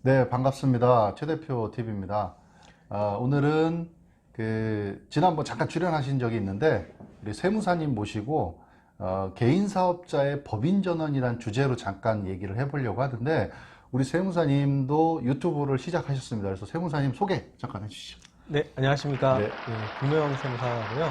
네, 반갑습니다. 최 대표 TV입니다. 오늘은 지난번 잠깐 출연하신 적이 있는데 우리 세무사님 모시고 개인 사업자의 법인 전환이란 주제로 잠깐 얘기를 해보려고 하는데 우리 세무사님도 유튜브를 시작하셨습니다. 그래서 세무사님 소개 잠깐 해주시죠. 네, 안녕하십니까. 네. 예, 김노영 세무사고요. 네.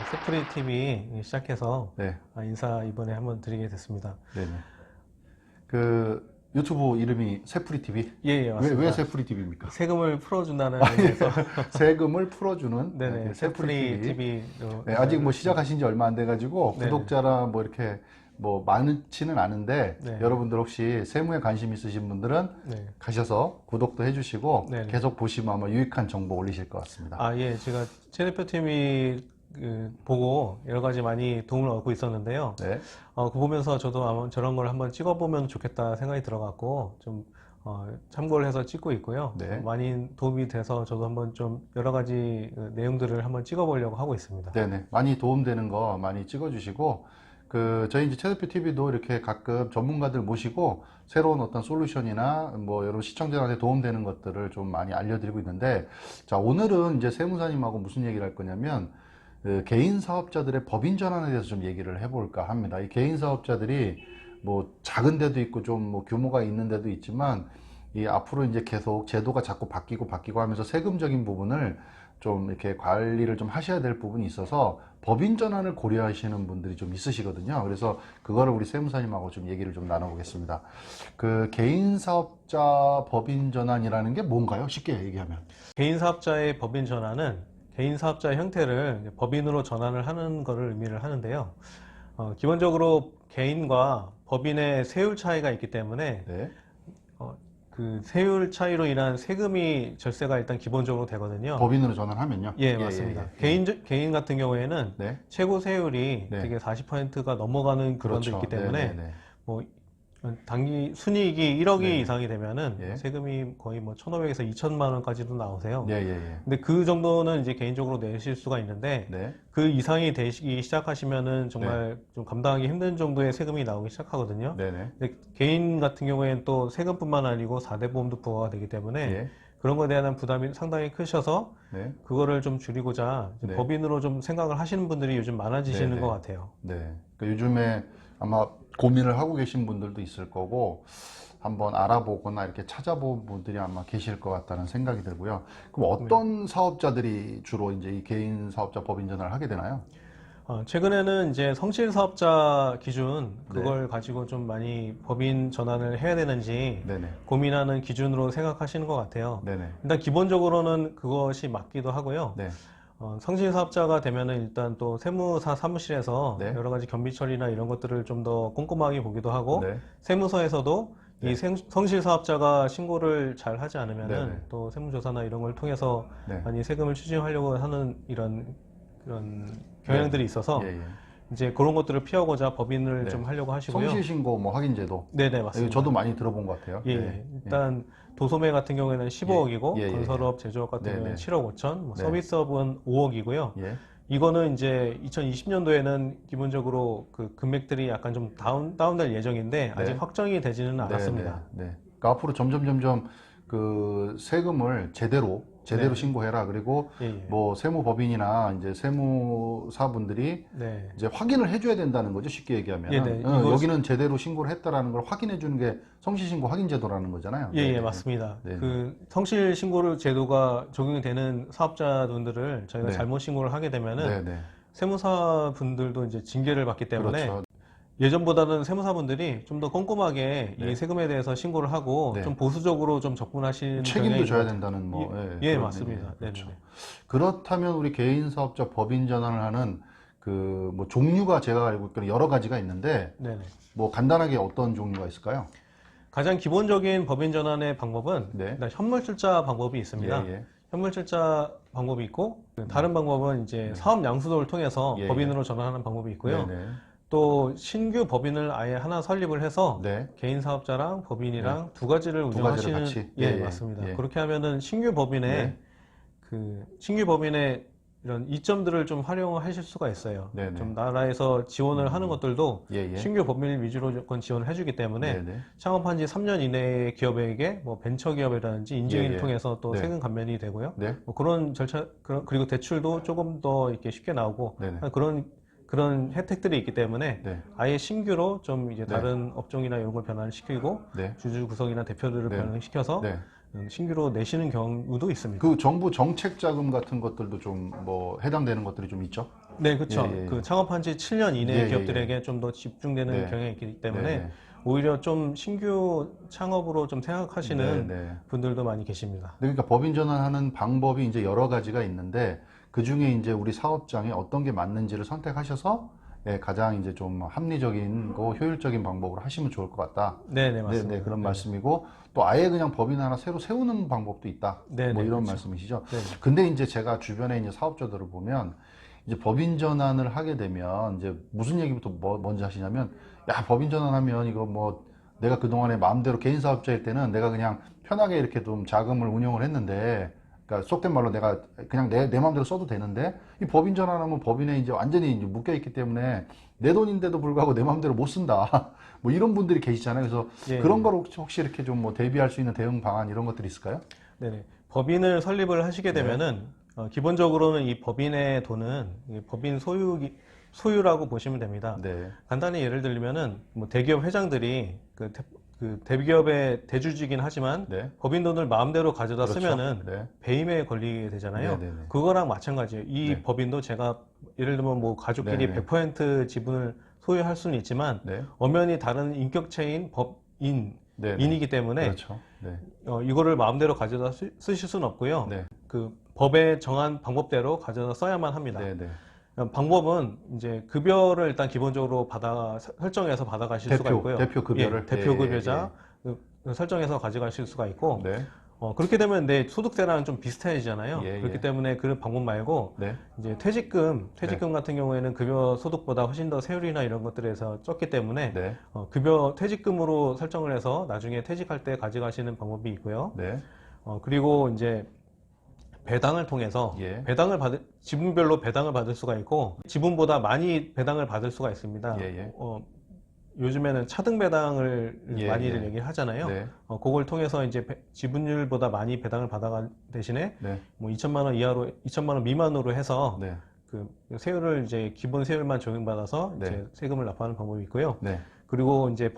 세프리 TV 시작해서 네. 인사 이번에 한번 드리게 됐습니다. 네네. 유튜브 이름이 세프리 TV? 예, 맞습니다. 왜 세프리 TV입니까? 세금을 풀어준다는 의미에서 세금을 풀어주는 네네, 세프리 TV로. 네, 아직 뭐 시작하신 지 얼마 안 돼가지고 네네. 구독자랑 뭐 이렇게 뭐 많지는 않은데 네. 여러분들 혹시 세무에 관심 있으신 분들은 네. 가셔서 구독도 해주시고 네네. 계속 보시면 아마 유익한 정보 올리실 것 같습니다. 예, 제가 최 대표 TV 보고 여러 가지 많이 도움을 얻고 있었는데요. 네. 그거 보면서 저도 아마 저런 걸 한번 찍어보면 좋겠다 생각이 들어갖고 좀 참고를 해서 찍고 있고요. 네. 많이 도움이 돼서 저도 한번 좀 여러 가지 내용들을 한번 찍어보려고 하고 있습니다. 네네. 많이 도움되는 거 많이 찍어주시고 저희 이제 최대표 TV도 이렇게 가끔 전문가들 모시고 새로운 어떤 솔루션이나 뭐 여러 시청자한테 도움되는 것들을 좀 많이 알려드리고 있는데, 자, 오늘은 이제 세무사님하고 무슨 얘기를 할 거냐면 개인 사업자들의 법인 전환에 대해서 좀 얘기를 해볼까 합니다. 이 개인 사업자들이 뭐 작은 데도 있고 좀 뭐 규모가 있는 데도 있지만 이 앞으로 이제 계속 제도가 자꾸 바뀌고 하면서 세금적인 부분을 좀 이렇게 관리를 좀 하셔야 될 부분이 있어서 법인 전환을 고려하시는 분들이 좀 있으시거든요. 그래서 그거를 우리 세무사님하고 좀 얘기를 좀 나눠보겠습니다. 개인 사업자 법인 전환이라는 게 뭔가요? 쉽게 얘기하면. 개인 사업자의 법인 전환은 개인 사업자 형태를 법인으로 전환을 하는 것을 의미를 하는데요. 기본적으로 개인과 법인의 세율 차이가 있기 때문에 네. 그 세율 차이로 인한 세금이 절세가 일단 기본적으로 되거든요. 법인으로 전환하면요? 예, 맞습니다. 개인 같은 경우에는 네. 최고 세율이 네. 되게 40%가 넘어가는 구간도 있기 때문에 네네네. 뭐 단기 순이익이 1억이 네. 이상이 되면은 예. 세금이 거의 뭐 1,500에서 2천만 원까지도 나오세요. 예. 근데 그 정도는 이제 개인적으로 내실 수가 있는데 네. 그 이상이 되시기 시작하시면은 정말 좀 감당하기 힘든 정도의 세금이 나오기 시작하거든요. 네네. 근데 개인 같은 경우에는 또 세금뿐만 아니고 4대 보험도 부과가 되기 때문에 예. 그런 거에 대한 부담이 상당히 크셔서 네. 그거를 좀 줄이고자 네. 법인으로 좀 생각을 하시는 분들이 요즘 많아지시는 네네. 것 같아요. 네. 요즘에 아마 고민을 하고 계신 분들도 있을 거고 한번 알아보거나 이렇게 찾아본 분들이 아마 계실 것 같다는 생각이 들고요. 그럼 어떤 사업자들이 주로 이제 이 개인 사업자 법인 전환을 하게 되나요? 최근에는 이제 성실 사업자 기준 그걸 가지고 좀 많이 법인 전환을 해야 되는지 네네. 고민하는 기준으로 생각하시는 것 같아요. 네네. 일단 기본적으로는 그것이 맞기도 하고요. 네. 성실 사업자가 되면은 일단 또 세무사 사무실에서 네. 여러 가지 겸비 처리나 이런 것들을 좀 더 꼼꼼하게 보기도 하고 네. 세무서에서도 네. 이 성실 사업자가 신고를 잘 하지 않으면은 네네. 또 세무조사나 이런 걸 통해서 네. 많이 세금을 추징하려고 하는 이런 경향들이 있어서 예. 이제 그런 것들을 피하고자 법인을 네. 좀 하려고 하시고요. 성실신고 뭐 확인제도. 네네, 맞습니다. 저도 많이 들어본 것 같아요. 예, 네. 일단 도소매 같은 경우에는 15억이고 예. 건설업, 제조업 같은 네네. 경우에는 7억 5천, 네. 서비스업은 5억이고요. 예. 이거는 이제 2020년도에는 기본적으로 그 금액들이 약간 좀 다운될 예정인데 아직 확정이 되지는 않았습니다. 네. 그러니까 앞으로 점점 그 세금을 제대로 네. 신고해라. 그리고 예. 뭐 세무법인이나 이제 세무사분들이 네. 이제 확인을 해줘야 된다는 거죠. 쉽게 얘기하면. 네. 여기는 제대로 신고를 했다라는 걸 확인해 주는 게 성실신고 확인제도라는 거잖아요. 예, 맞습니다. 네. 그 성실 신고를 제도가 적용이 되는 사업자분들을 저희가 네. 잘못 신고를 하게 되면은 네. 세무사 분들도 이제 징계를 받기 때문에 그렇죠. 예전보다는 세무사분들이 좀 더 꼼꼼하게 네. 이 세금에 대해서 신고를 하고 네. 좀 보수적으로 좀 접근하시는 책임도 경향인 줘야 것 같아요. 된다는 뭐. 예, 그런 맞습니다. 의미. 그렇죠. 네네. 그렇다면 우리 개인 사업자 법인 전환을 하는 그 뭐 종류가 제가 알고 있기로는 여러 가지가 있는데 네네. 뭐 간단하게 어떤 종류가 있을까요? 가장 기본적인 법인 전환의 방법은 네. 일단 현물출자 방법이 있습니다. 예. 현물출자 방법이 있고 다른 방법은 이제 사업 양수도를 통해서 예. 법인으로 전환하는 방법이 있고요. 네네. 또 신규 법인을 아예 하나 설립을 해서 네. 개인 사업자랑 법인이랑 두 가지를 두 가지를 운영하시는 같이? 예, 예. 맞습니다. 예. 그렇게 하면은 신규 법인의 네. 그 신규 법인의 이런 이점들을 좀 활용하실 수가 있어요. 네네. 좀 나라에서 지원을 하는 것들도 예, 예. 신규 법인 위주로 조건 지원을 해주기 때문에 네네. 창업한 지 3년 이내의 기업에게 뭐 벤처 기업이라든지 인증을 예, 예. 통해서 또 네. 세금 감면이 되고요. 네. 뭐 그런 절차, 그리고 대출도 조금 더 이렇게 쉽게 나오고 네네. 그런 혜택들이 있기 때문에 네. 아예 신규로 좀 이제 네. 다른 업종이나 이런 걸 변화를 시키고 네. 주주 구성이나 대표들을 네. 변화시켜서 네. 신규로 내시는 경우도 있습니다. 그 정부 정책 자금 같은 것들도 좀 뭐 해당되는 것들이 좀 있죠. 네, 그렇죠. 예, 예. 그 창업한 지 7년 이내 예, 예, 기업들에게 좀 더 집중되는 네. 경향이 있기 때문에 네, 네. 오히려 좀 신규 창업으로 좀 생각하시는 네, 네. 분들도 많이 계십니다. 그러니까 법인 전환하는 방법이 이제 여러 가지가 있는데 그 중에 이제 우리 사업장에 어떤 게 맞는지를 선택하셔서 예, 가장 이제 좀 합리적인 거 효율적인 방법으로 하시면 좋을 것 같다. 네, 네, 맞습니다. 네, 그런 네. 말씀이고 또 아예 그냥 법인 하나 새로 세우는 방법도 있다. 네, 뭐 네, 이런 그렇죠. 말씀이시죠. 네, 네. 근데 이제 제가 주변에 이제 사업자들을 보면 이제 법인 전환을 하게 되면 이제 무슨 얘기부터 먼저 하시냐면 야, 법인 전환하면 이거 뭐 내가 그동안에 마음대로 개인 사업자일 때는 내가 그냥 편하게 이렇게 좀 자금을 운용을 했는데 그러니까 속된 말로 내가 그냥 내 마음대로 써도 되는데 이 법인 전환하면 법인에 이제 완전히 이제 묶여 있기 때문에 내 돈인데도 불구하고 내 마음대로 못 쓴다. 뭐 이런 분들이 계시잖아요. 그래서 예, 그런 예. 걸 혹시 이렇게 좀 뭐 대비할 수 있는 대응 방안 이런 것들이 있을까요? 네, 네. 법인을 설립을 하시게 되면은 기본적으로는 이 법인의 돈은 이 법인 소유라고 보시면 됩니다. 네. 간단히 예를 들면은 뭐 대기업 회장들이 그 대기업의 대주주이긴 하지만 네. 법인 돈을 마음대로 가져다 그렇죠. 쓰면은 네. 배임에 걸리게 되잖아요. 네, 네, 네. 그거랑 마찬가지예요. 이 네. 법인도 제가 예를 들면 뭐 가족끼리 네, 네. 100% 지분을 소유할 수는 있지만 네. 엄연히 다른 인격체인 법인이기 네, 네. 때문에 그렇죠. 네. 이거를 마음대로 가져다 쓰실 수는 없고요. 네. 그 법에 정한 방법대로 가져다 써야만 합니다. 네, 네. 방법은 이제 급여를 일단 기본적으로 설정해서 받아가실 수가 있고요. 대표 급여를? 예, 대표 예, 급여자 설정해서 가져가실 수가 있고 네. 그렇게 되면 내 소득세랑 좀 비슷해지잖아요. 예, 그렇기 예. 때문에 그 방법 말고 네. 이제 퇴직금 같은 경우에는 급여 소득보다 훨씬 더 세율이나 이런 것들에서 적기 때문에 네. 급여 퇴직금으로 설정을 해서 나중에 퇴직할 때 가져가시는 방법이 있고요. 네. 그리고 이제 배당을 통해서 예. 지분별로 배당을 받을 수가 있고 지분보다 많이 배당을 받을 수가 있습니다. 예, 예. 요즘에는 차등 배당을 예, 많이들 예. 얘기를 하잖아요. 네. 그걸 통해서 이제 지분율보다 많이 배당을 받아간 대신에 네. 뭐 2천만 원 이하로 2천만 원 미만으로 해서 네. 그 세율을 이제 기본 세율만 적용받아서 네. 이제 세금을 납부하는 방법이 있고요. 네. 그리고 이제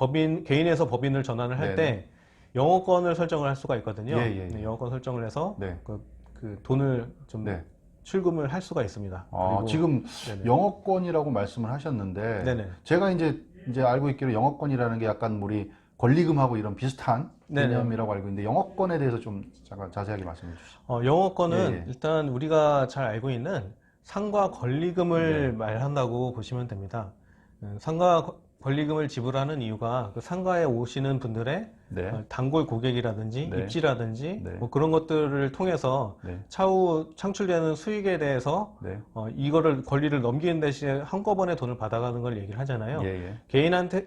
개인에서 법인을 전환을 할 네, 때 영어권을 설정을 할 수가 있거든요. 예, 예, 예. 네, 영어권 설정을 해서 네. 그 돈을 좀 네. 출금을 할 수가 있습니다. 그리고 지금 네네. 영어권이라고 말씀을 하셨는데 네네. 제가 이제 알고 있기로 영어권이라는 게 약간 우리 권리금하고 이런 비슷한 네네. 개념이라고 알고 있는데 영어권에 대해서 좀 잠깐 자세하게 말씀해 주시죠. 영어권은 예, 예. 일단 우리가 잘 알고 있는 상과 권리금을 네. 말한다고 보시면 됩니다. 상과 권리금을 지불하는 이유가 그 상가에 오시는 분들의 네. 단골 고객이라든지 네. 입지라든지 네. 뭐 그런 것들을 통해서 네. 차후 창출되는 수익에 대해서 네. 이거를 권리를 넘기는 대신에 한꺼번에 돈을 받아가는 걸 얘기를 하잖아요. 예, 예.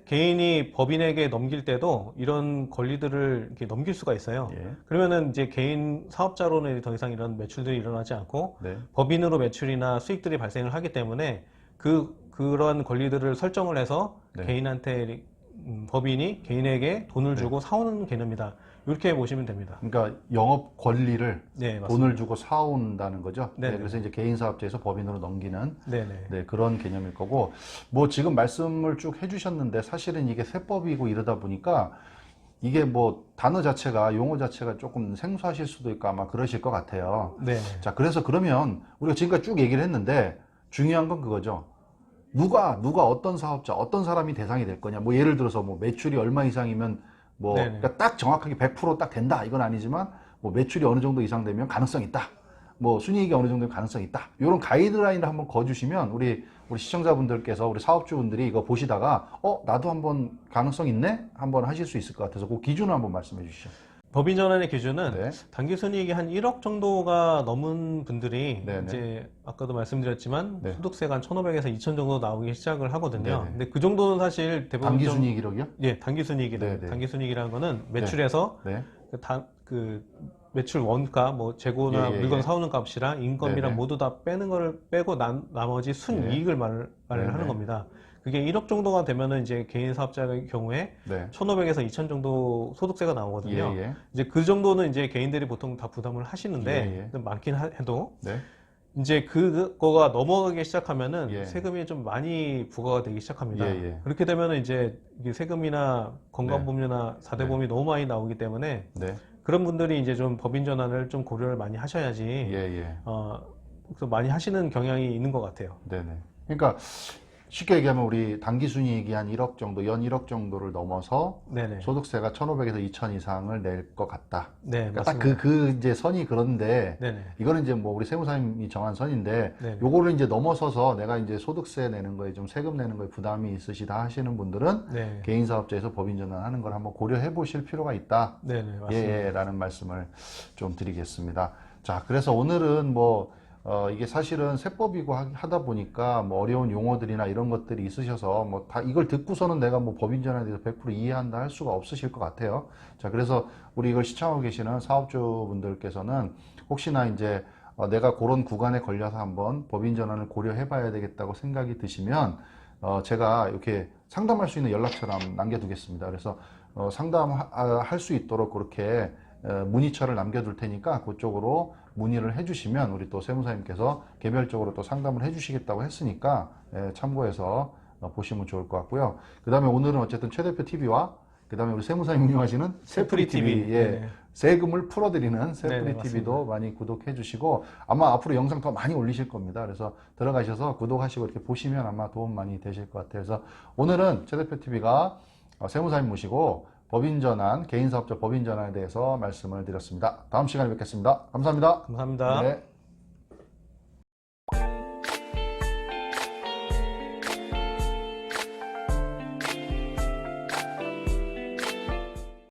개인이 법인에게 넘길 때도 이런 권리들을 이렇게 넘길 수가 있어요. 예. 그러면은 이제 개인 사업자로는 더 이상 이런 매출들이 일어나지 않고 네. 법인으로 매출이나 수익들이 발생을 하기 때문에 그런 권리들을 설정을 해서 네. 개인한테 법인이 개인에게 돈을 주고 사오는 개념이다. 이렇게 보시면 됩니다. 그러니까 영업 권리를 네, 맞습니다. 돈을 주고 사온다는 거죠. 네네. 그래서 이제 개인 사업자에서 법인으로 넘기는 네네. 네, 그런 개념일 거고, 뭐 지금 말씀을 쭉 해주셨는데 사실은 이게 세법이고 이러다 보니까 이게 뭐 단어 자체가, 용어 자체가 조금 생소하실 수도 있고 아마 그러실 것 같아요. 네. 자, 그래서 그러면 우리가 지금까지 쭉 얘기를 했는데 중요한 건 그거죠. 누가 어떤 사업자, 어떤 사람이 대상이 될 거냐. 뭐 예를 들어서 뭐 매출이 얼마 이상이면 뭐 네네. 그러니까 딱 정확하게 100%딱 된다 이건 아니지만 뭐 매출이 어느 정도 이상 되면 가능성이 있다. 뭐 순이익이 어느 정도 가능성이 있다. 이런 가이드라인을 한번 거주시면 우리 시청자분들께서 우리 사업주분들이 이거 보시다가 나도 한번 가능성 있네? 한번 하실 수 있을 것 같아서 그 기준을 한번 말씀해 주시죠. 법인 전환의 기준은 네. 단기 순이익이 한 1억 정도가 넘은 분들이 네네. 이제 아까도 말씀드렸지만 네. 소득세가 한 1,500에서 2,000 정도 나오기 시작을 하거든요. 네네. 근데 그 정도는 사실 대부분 단기 순이익 1억이요? 예, 단기 순이익이라. 네네. 단기 순이익이라는 거는 매출에서 네. 그 매출 원가, 뭐 재고나 예, 예, 물건 예. 사오는 값이랑 인건비랑 네네. 모두 다 빼는 거를 빼고 나머지 순이익을 말을 하는 네네. 겁니다. 그게 1억 정도가 되면은 이제 개인 사업자의 경우에 네. 1,500에서 2,000 정도 소득세가 예, 나오거든요. 예. 이제 그 정도는 이제 개인들이 보통 다 부담을 하시는데 예, 예. 많긴 해도 네. 이제 그거가 넘어가기 시작하면은 예. 세금이 좀 많이 부과가 되기 시작합니다. 예, 예. 그렇게 되면은 이제 이게 세금이나 건강보험료나 4대 보험이 너무 많이 나오기 때문에 네. 그런 분들이 이제 좀 법인 전환을 좀 고려를 많이 하셔야지 예, 예. 그래서 많이 하시는 경향이 있는 것 같아요. 네네. 그러니까 쉽게 얘기하면 우리 당기순이익이 한 1억 정도, 연 1억 정도를 넘어서 네네. 소득세가 1,500에서 2,000 이상을 낼 것 같다. 네, 그러니까 딱 맞습니다. 그 이제 선이 그런데 네네. 이거는 이제 뭐 우리 세무사님이 정한 선인데 네네. 요거를 이제 넘어서서 내가 이제 소득세 내는 거에 좀 세금 내는 거에 부담이 있으시다 하시는 분들은 네. 개인 사업자에서 법인 전환하는 걸 한번 고려해 보실 필요가 있다. 네네. 맞습니다. 예, 라는 말씀을 좀 드리겠습니다. 자, 그래서 오늘은 뭐 이게 사실은 세법이고 하다 보니까 뭐 어려운 용어들이나 이런 것들이 있으셔서 뭐 다 이걸 듣고서는 내가 뭐 법인 전환에 대해서 100% 이해한다 할 수가 없으실 것 같아요. 자, 그래서 우리 이걸 시청하고 계시는 사업주분들께서는 혹시나 이제 내가 그런 구간에 걸려서 한번 법인 전환을 고려해 봐야 되겠다고 생각이 드시면 제가 이렇게 상담할 수 있는 연락처를 한번 남겨두겠습니다. 그래서 상담할 수 있도록 그렇게 문의처를 남겨둘 테니까 그쪽으로 문의를 해주시면 우리 또 세무사님께서 개별적으로 또 상담을 해주시겠다고 했으니까 참고해서 보시면 좋을 것 같고요. 그 다음에 오늘은 어쨌든 최 대표 TV와 그 다음에 우리 세무사님 운영하시는 세프리 TV, 네네. 세금을 풀어드리는 세프리 네네, TV도 많이 구독해 주시고 아마 앞으로 영상 더 많이 올리실 겁니다. 그래서 들어가셔서 구독하시고 이렇게 보시면 아마 도움 많이 되실 것 같아요. 그래서 오늘은 최 대표 TV가 세무사님 모시고 법인 전환, 개인 사업자 법인 전환에 대해서 말씀을 드렸습니다. 다음 시간에 뵙겠습니다. 감사합니다. 감사합니다. 네.